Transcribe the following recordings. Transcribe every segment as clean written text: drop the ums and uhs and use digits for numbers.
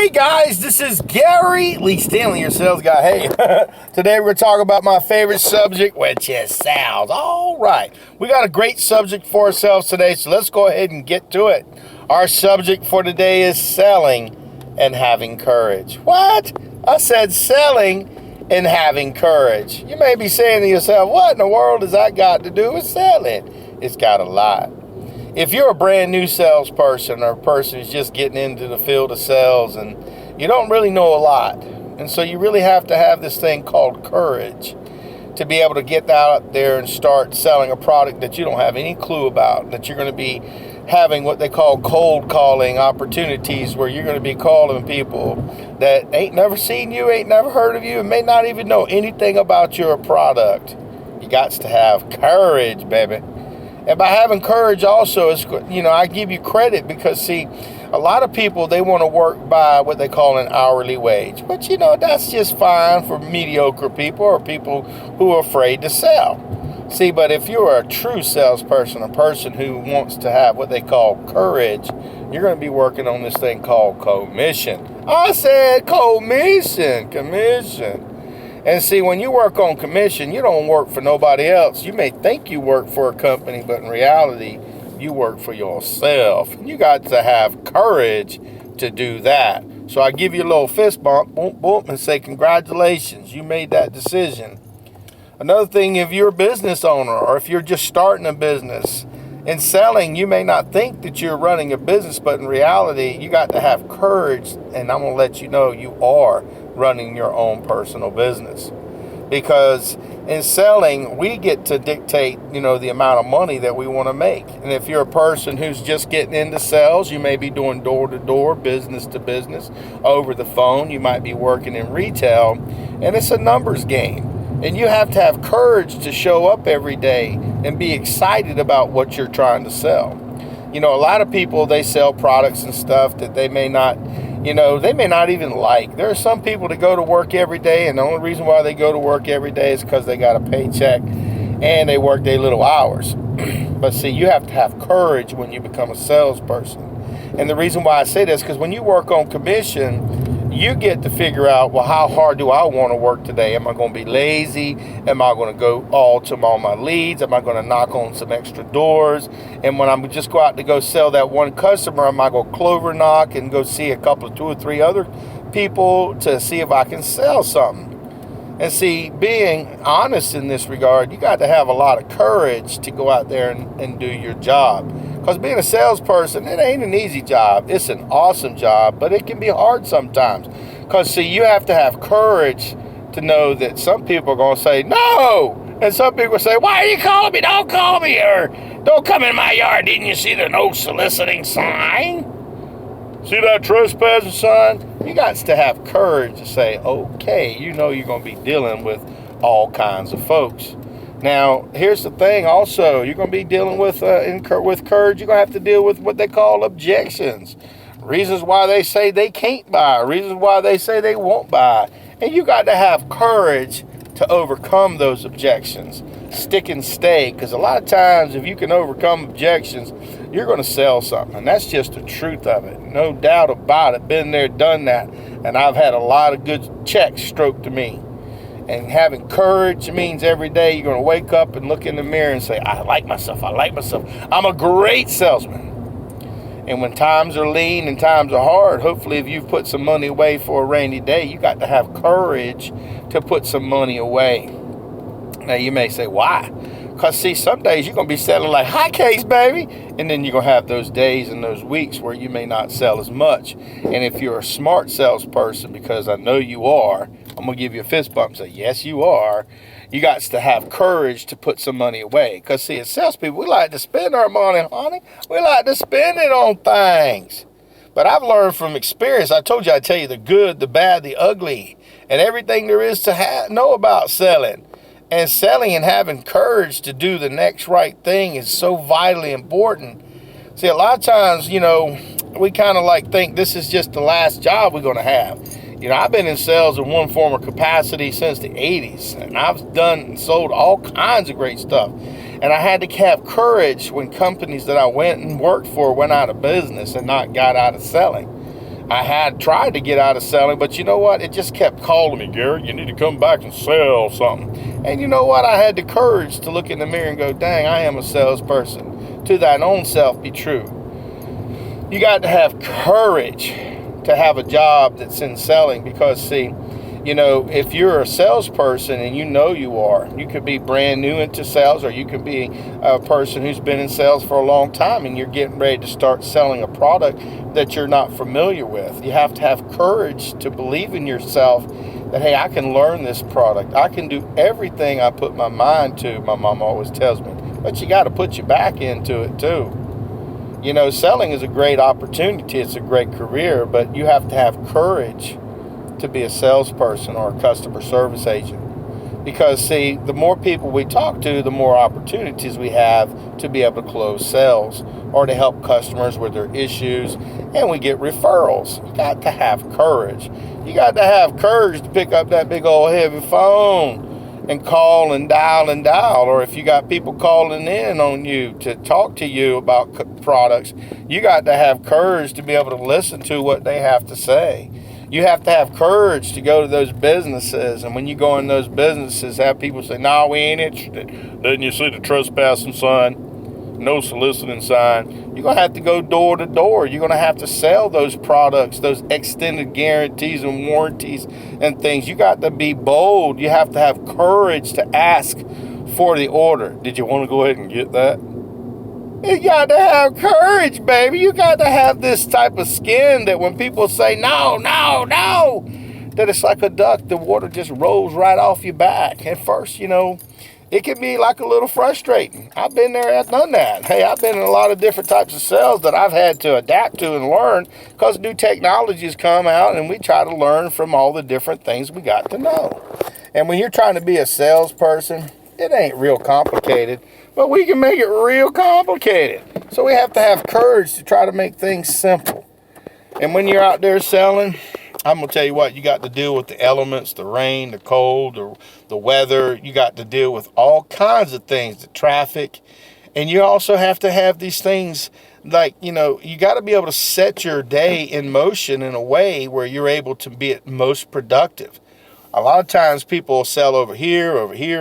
Hey guys, this is Gary Lee Stanley, your sales guy. Hey, today we're going to talk about my favorite subject, which is sales. All right, we got a great subject for ourselves today, so let's go ahead and get to it. Our subject for today is selling and having courage. What? I said selling and having courage. You may be saying to yourself, what in the world has that got to do with selling? It's got a lot. If you're a brand new salesperson or a person who's just getting into the field of sales and you don't really know a lot, and so you really have to have this thing called courage to be able to get out there and start selling a product that you don't have any clue about, that you're going to be having what they call cold calling opportunities, where you're going to be calling people that ain't never seen you, ain't never heard of you, and may not even know anything about your product. You got to have courage, baby. And by having courage also, is, I give you credit because, see, a lot of people, they want to work by what they call an hourly wage. But, that's just fine for mediocre people or people who are afraid to sell. See, but if you're a true salesperson, a person who wants to have what they call courage, you're going to be working on this thing called commission. I said commission. And see, when you work on commission, you don't work for nobody else. You may think you work for a company, but in reality, you work for yourself. You got to have courage to do that. So I give you a little fist bump, boom, boom, and say, congratulations, you made that decision. Another thing, if you're a business owner or if you're just starting a business, in selling, you may not think that you're running a business, but in reality, you got to have courage, and I'm going to let you know you are running your own personal business. Because in selling, we get to dictate, the amount of money that we want to make. And if you're a person who's just getting into sales, you may be doing door-to-door, business-to-business, over the phone. You might be working in retail, and it's a numbers game. And you have to have courage to show up every day and be excited about what you're trying to sell. A lot of people, they sell products and stuff that they may not even like. There are some people that go to work every day, and the only reason why they go to work every day is because they got a paycheck and they work their little hours. But see, you have to have courage when you become a salesperson. And the reason why I say this is because when you work on commission, you get to figure out, well, how hard do I want to work today? Am I going to be lazy? Am I going to go all to all my leads? Am I going to knock on some extra doors? And when I'm just go out to go sell that one customer, am I going to clover knock and go see two or three other people to see if I can sell something? And see, being honest in this regard, you got to have a lot of courage to go out there and do your job. Because being a salesperson, it ain't an easy job. It's an awesome job, but it can be hard sometimes. Because, see, you have to have courage to know that some people are going to say, no! And some people say, why are you calling me? Don't call me, or don't come in my yard. Didn't you see the no soliciting sign? See that trespassing sign? You got to have courage to say, okay, you're going to be dealing with all kinds of folks. Now, here's the thing also, you're going to be dealing with courage, you're going to have to deal with what they call objections. Reasons why they say they can't buy, reasons why they say they won't buy. And you got to have courage to overcome those objections. Stick and stay, because a lot of times if you can overcome objections, you're going to sell something. And that's just the truth of it. No doubt about it. Been there, done that. And I've had a lot of good checks stroked to me. And having courage means every day you're going to wake up and look in the mirror and say, I like myself. I'm a great salesman. And when times are lean and times are hard, hopefully if you've put some money away for a rainy day, you got to have courage to put some money away. Now you may say, why? Because see, some days you're going to be selling like hotcakes, baby. And then you're going to have those days and those weeks where you may not sell as much. And if you're a smart salesperson, because I know you are, I'm going to give you a fist bump and say, yes, you are. You got to have courage to put some money away. Because, see, as salespeople, we like to spend our money, honey. We like to spend it on things. But I've learned from experience. I told you I'd tell you the good, the bad, the ugly, and everything there is to know about selling. And selling and having courage to do the next right thing is so vitally important. See, a lot of times, we kind of think this is just the last job we're going to have. I've been in sales in one form or capacity since the 80s, and I've done and sold all kinds of great stuff. And I had to have courage when companies that I went and worked for went out of business and not got out of selling. I had tried to get out of selling, but you know what? It just kept calling me, Garrett, you need to come back and sell something. And you know what? I had the courage to look in the mirror and go, dang, I am a salesperson. To thine own self be true. You got to have courage to have a job that's in selling, because see, you know, if you're a salesperson and you know you are, you could be brand new into sales, or you could be a person who's been in sales for a long time and you're getting ready to start selling a product that you're not familiar with. You have to have courage to believe in yourself that, hey, I can learn this product. I can do everything I put my mind to, my mom always tells me. But you got to put your back into it too. You know, selling is a great opportunity. It's a great career, but you have to have courage to be a salesperson or a customer service agent. Because see, the more people we talk to, the more opportunities we have to be able to close sales or to help customers with their issues, and we get referrals. You got to have courage. You got to have courage to pick up that big old heavy phone and call and dial. Or if you got people calling in on you to talk to you about products, you got to have courage to be able to listen to what they have to say. You have to have courage to go to those businesses, and when you go in those businesses, have people say, no, we ain't interested. Didn't you see the trespassing sign? No soliciting sign. You're going to have to go door to door. You're going to have to sell those products, those extended guarantees and warranties and things. You got to be bold. You have to have courage to ask for the order. Did you want to go ahead and get that? You got to have courage, baby. You got to have this type of skin that when people say no, that it's like a duck. The water just rolls right off your back. At first, you know, it can be like a little frustrating. I've been there, I've done that. Hey, I've been in a lot of different types of sales that I've had to adapt to and learn, because new technologies come out and we try to learn from all the different things we got to know. And when you're trying to be a salesperson, it ain't real complicated, but we can make it real complicated. So we have to have courage to try to make things simple. And when you're out there selling, I'm going to tell you what, you got to deal with the elements, the rain, the cold, the weather. You got to deal with all kinds of things, the traffic. And you also have to have these things like, you know, you got to be able to set your day in motion in a way where you're able to be at most productive. A lot of times people sell over here. You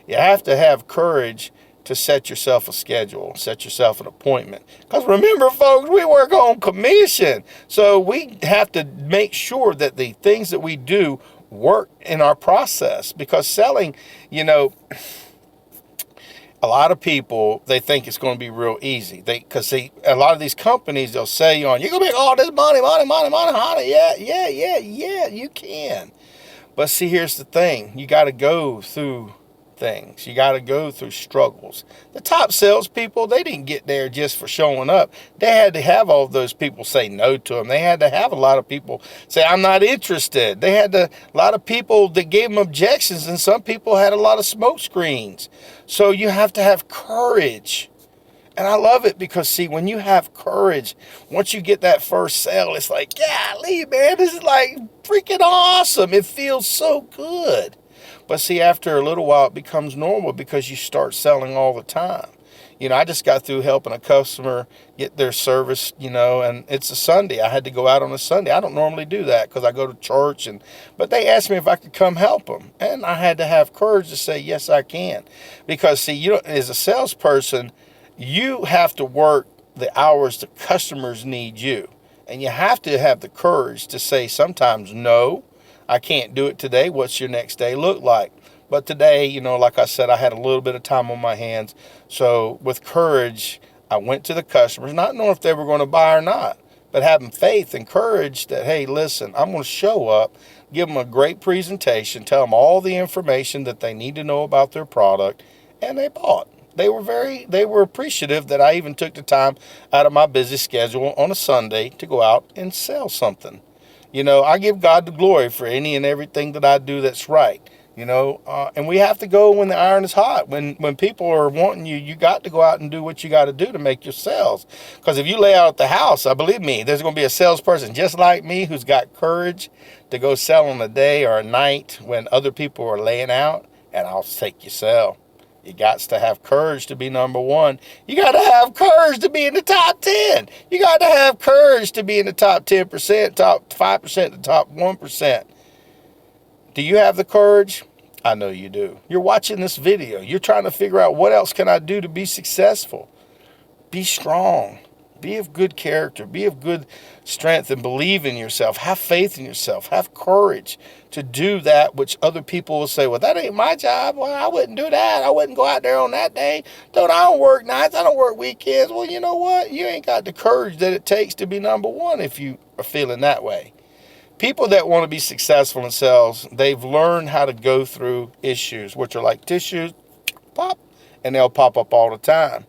have to have courage to set yourself a schedule, set yourself an appointment. Because remember, folks, we work on commission. So we have to make sure that the things that we do work in our process. Because selling, you know, a lot of people, they think it's going to be real easy. Because a lot of these companies, they'll sell you on, you're going to make all this money, honey. Yeah, you can. But see, here's the thing. You got to go through things. You got to go through struggles. The top salespeople, they didn't get there just for showing up. They had to have all of those people say no to them. They had to have a lot of people say, I'm not interested. They had a lot of people that gave them objections, and some people had a lot of smoke screens. So you have to have courage. And I love it because, see, when you have courage, once you get that first sale, it's like, golly, man, this is like freaking awesome. It feels so good. But see, after a little while, it becomes normal because you start selling all the time. You know, I just got through helping a customer get their service, you know, and it's a Sunday. I had to go out on a Sunday. I don't normally do that because I go to church, but they asked me if I could come help them. And I had to have courage to say, yes, I can. Because, see, you know, as a salesperson, you have to work the hours the customers need you. And you have to have the courage to say sometimes, no, I can't do it today. What's your next day look like? But today, you know, like I said, I had a little bit of time on my hands. So with courage, I went to the customers, not knowing if they were going to buy or not, but having faith and courage that, hey, listen, I'm going to show up, give them a great presentation, tell them all the information that they need to know about their product, and they bought. They were appreciative that I even took the time out of my busy schedule on a Sunday to go out and sell something. You know, I give God the glory for any and everything that I do that's right. You know, and we have to go when the iron is hot. When people are wanting you, you got to go out and do what you got to do to make your sales. Because if you lay out at the house, I believe me, there's going to be a salesperson just like me who's got courage to go sell on a day or a night when other people are laying out, and I'll take your sale. You got to have courage to be number one. You got to have courage to be in the top 10. You got to have courage to be in the top 10%, top 5%, the top 1%. Do you have the courage? I know you do. You're watching this video. You're trying to figure out, what else can I do to be successful? Be strong. Be of good character. Be of good strength, and believe in yourself. Have faith in yourself. Have courage to do that which other people will say, well, that ain't my job. Well, I wouldn't do that. I wouldn't go out there on that day. I don't work nights. I don't work weekends. Well, you know what? You ain't got the courage that it takes to be number one if you are feeling that way. People that want to be successful in sales, they've learned how to go through issues, which are like tissues, pop, and they'll pop up all the time.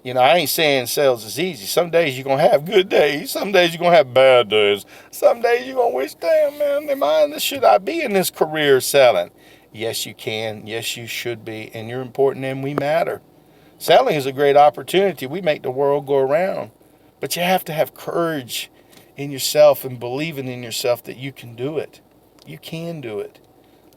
You know, I ain't saying sales is easy. Some days you're going to have good days. Some days you're going to have bad days. Some days you're going to wish, damn, man, should I be in this career selling? Yes, you can. Yes, you should be. And you're important and we matter. Selling is a great opportunity. We make the world go around. But you have to have courage in yourself and believing in yourself that you can do it. You can do it.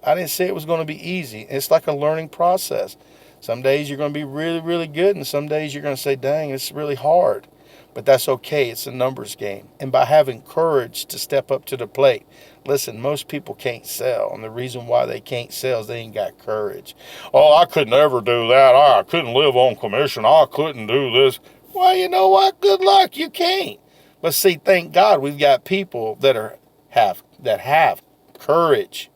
I didn't say it was going to be easy. It's like a learning process. Some days you're going to be really, really good, and some days you're going to say, dang, it's really hard. But that's okay. It's a numbers game. And by having courage to step up to the plate, listen, most people can't sell. And the reason why they can't sell is they ain't got courage. Oh, I could never do that. I couldn't live on commission. I couldn't do this. Well, you know what? Good luck. You can't. But see, thank God we've got people that have courage.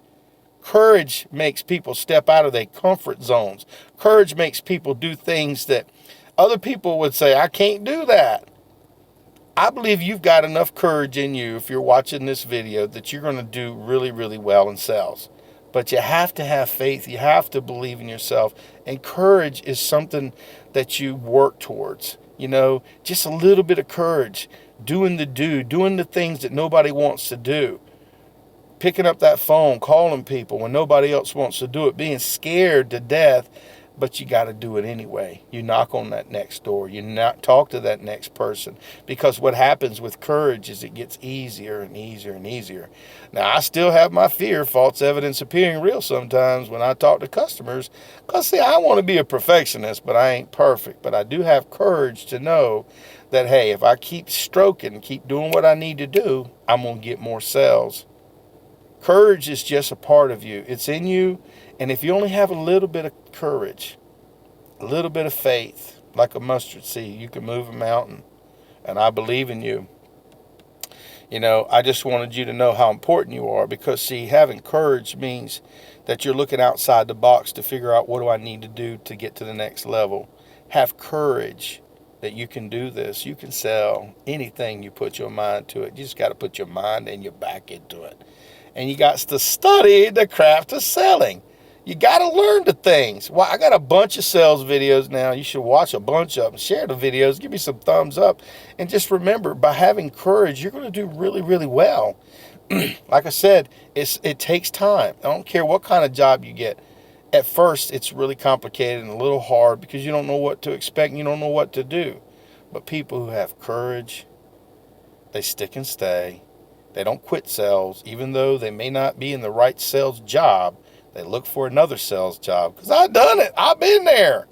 Courage makes people step out of their comfort zones. Courage makes people do things that other people would say, I can't do that. I believe you've got enough courage in you, if you're watching this video, that you're going to do really, really well in sales. But you have to have faith. You have to believe in yourself. And courage is something that you work towards. You know, just a little bit of courage. Doing the things that nobody wants to do. Picking up that phone, calling people when nobody else wants to do it, being scared to death, but you got to do it anyway. You knock on that next door. You not talk to that next person, because what happens with courage is it gets easier and easier and easier. Now, I still have my fear, false evidence appearing real sometimes when I talk to customers, because see, I want to be a perfectionist, but I ain't perfect. But I do have courage to know that, hey, if I keep stroking, keep doing what I need to do, I'm going to get more sales. Courage is just a part of you. It's in you. And if you only have a little bit of courage, a little bit of faith, like a mustard seed, you can move a mountain. And I believe in you. You know, I just wanted you to know how important you are, because, see, having courage means that you're looking outside the box to figure out, what do I need to do to get to the next level? Have courage that you can do this. You can sell anything you put your mind to it. You just got to put your mind and your back into it. And you got to study the craft of selling. You got to learn the things. Well, I got a bunch of sales videos now. You should watch a bunch of them. Share the videos. Give me some thumbs up. And just remember, by having courage, you're going to do really, really well. Like I said, it takes time. I don't care what kind of job you get. At first, it's really complicated and a little hard, because you don't know what to expect and you don't know what to do. But people who have courage, they stick and stay. They don't quit sales, even though they may not be in the right sales job. They look for another sales job, because I've done it. I've been there.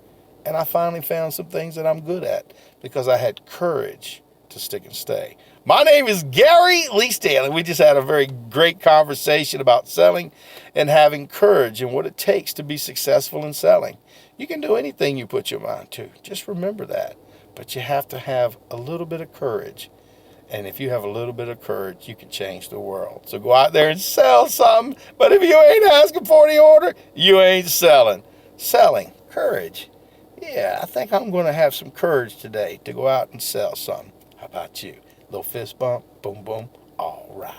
And I finally found some things that I'm good at, because I had courage to stick and stay. My name is Gary Lee Stanley. We just had a very great conversation about selling and having courage and what it takes to be successful in selling. You can do anything you put your mind to. Just remember that. But you have to have a little bit of courage. And if you have a little bit of courage, you can change the world. So go out there and sell something. But if you ain't asking for the order, you ain't selling. Selling, courage. Yeah, I think I'm going to have some courage today to go out and sell something. How about you? Little fist bump, boom, boom. All right.